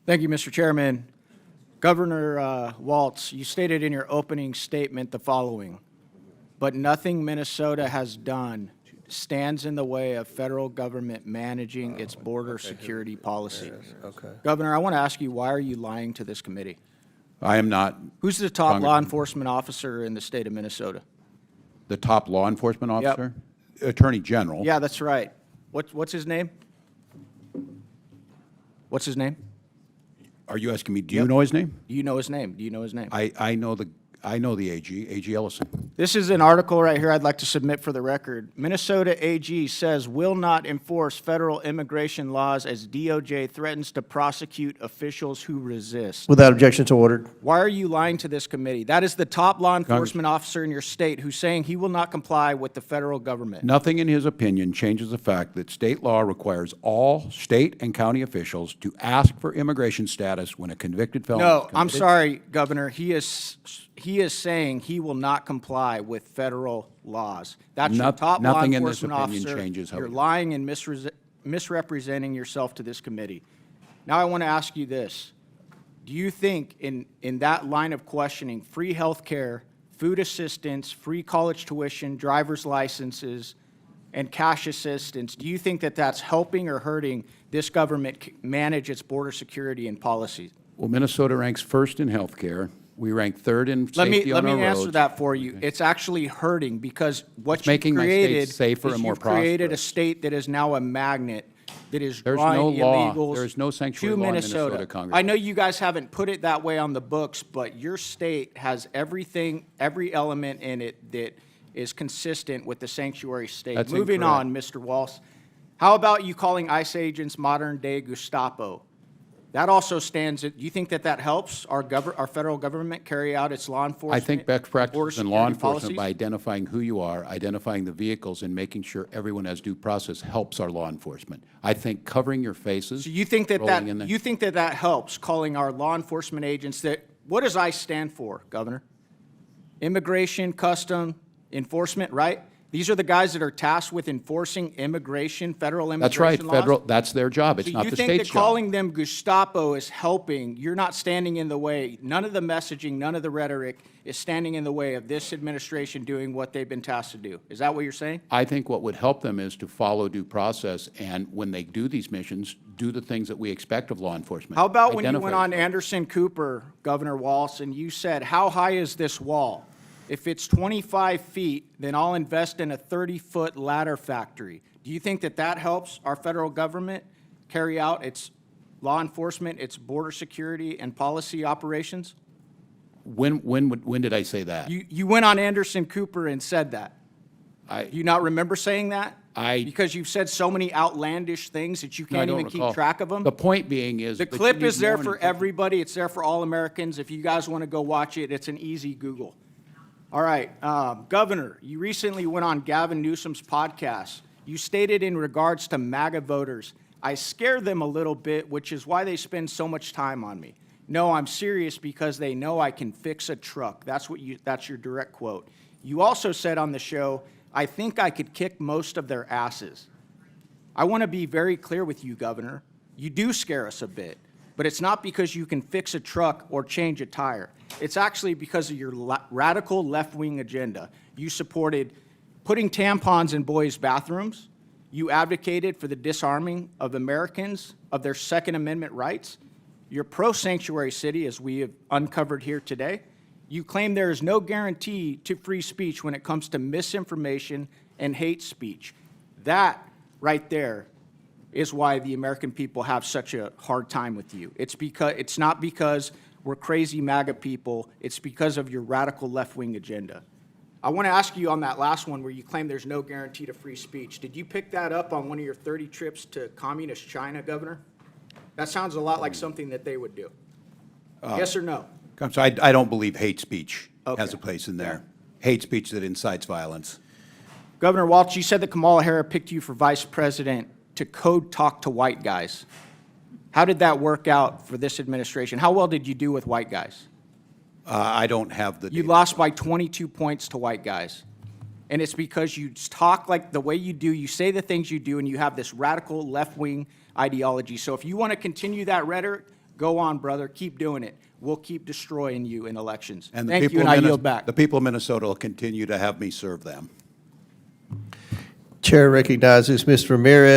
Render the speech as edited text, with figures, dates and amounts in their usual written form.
Thank you, Mr. Chairman. Governor Walz, you stated in your opening statement the following: but nothing Minnesota has done stands in the way of federal government managing its border security policy. Okay. Governor, I want to ask you, why are you lying to this committee? I am not Who's the top law enforcement officer in the state of Minnesota? the top law enforcement Yep. officer. Attorney General. Yeah, that's right. What's his name? What's his name? Are you asking me, do you know his name? Do you know his name? Do you know his name? I know the AG Ellison. This is an article right here I'd like to submit for the record. Minnesota AG says will not enforce federal immigration laws as DOJ threatens to prosecute officials who resist. Without objection, so ordered. Why are you lying to this committee? That is the top law enforcement officer in your state who's saying he will not comply with the federal government. Nothing in his opinion changes the fact that state law requires all state and county officials to ask for immigration status when a convicted felon is No, committed. I'm sorry, Governor. He is saying he will not comply with federal laws. That's your top law Nothing in this enforcement opinion officer. changes how You're he- lying and misrepresenting yourself to this committee. Now I want to ask you this. Do you think in that line of questioning, free health care, food assistance, free college tuition, driver's licenses, and cash assistance, do you think that that's helping or hurting this government manage its border security and policies? Well, Minnesota ranks first in health care. We rank third in safety Let on our me answer roads. that for you. It's actually hurting because what It's you've making my state created safer is and more you've created a prosperous. state that is now a magnet that is There's drawing no law. illegals There is no sanctuary to law in Minnesota. Minnesota, Congressman. I know you guys haven't put it that way on the books, but your state has everything, every element in it that is consistent with the sanctuary state. That's Moving incorrect. on, Mr. Walz. How about you calling ICE agents modern-day Gestapo? That also stands. Do you think that that helps our federal government carry out its law enforcement? I think best border practices in law security enforcement by policies? identifying who you are, identifying the vehicles, and making sure everyone has due process helps our law enforcement. I think covering your faces. So you think that rolling in there- you think that that helps calling our law enforcement agents that, what does ICE stand for, Governor? Immigration, custom, enforcement, right? These are the guys that are tasked with enforcing immigration, federal That's right, immigration laws? federal, that's their job. It's So not you the think that state's job. calling them Gestapo is helping? You're not standing in the way. None of the messaging, none of the rhetoric is standing in the way of this administration doing what they've been tasked to do. Is that what you're saying? I think what would help them is to follow due process, and when they do these missions, do the things that we expect of law enforcement. How about when you Identify went on yourself. Anderson Cooper, Governor Walz, and you said, how high is this wall? If it's 25 feet, then I'll invest in a 30-foot ladder factory. Do you think that that helps our federal government carry out its law enforcement, its border security and policy operations? When did I say that? You went on Anderson Cooper and said that. I- Do you not remember saying that? I- Because you've said so many outlandish things that you No, I can't don't even recall. keep track of them? The point being is. The that you clip need is there more for enforcement. everybody. It's there for all Americans. If you guys want to go watch it, it's an easy Google. All right, Governor, you recently went on Gavin Newsom's podcast. You stated in regards to MAGA voters, I scare them a little bit, which is why they spend so much time on me. No, I'm serious because they know I can fix a truck. That's your direct quote. You also said on the show, I think I could kick most of their asses. I want to be very clear with you, Governor. You do scare us a bit, but it's not because you can fix a truck or change a tire. It's actually because of your radical left-wing agenda. You supported putting tampons in boys' bathrooms. You advocated for the disarming of Americans of their Second Amendment rights. You're pro-sanctuary city, as we have uncovered here today. You claim there is no guarantee to free speech when it comes to misinformation and hate speech. That right there is why the American people have such a hard time with you. It's not because we're crazy MAGA people. It's because of your radical left-wing agenda. I want to ask you on that last one where you claim there's no guarantee to free speech. Did you pick that up on one of your 30 trips to communist China, Governor? That sounds a lot like something that they would do. Yes or no? So I don't believe hate speech has Okay. a place in there. Hate speech that incites violence. Governor Walz, you said that Kamala Harris picked you for vice president to code talk to white guys. How did that work out for this administration? How well did you do with white guys? I don't have the You data. lost by 22 points to white guys. And it's because you talk like the way you do, you say the things you do, and you have this radical left-wing ideology. So if you want to continue that rhetoric, Go on, brother. Keep doing it. We'll keep destroying you in elections. And the Thank people you, of and I Minnes- yield back. The people of Minnesota will continue to have me serve them. Chair recognizes Mr. Ramirez.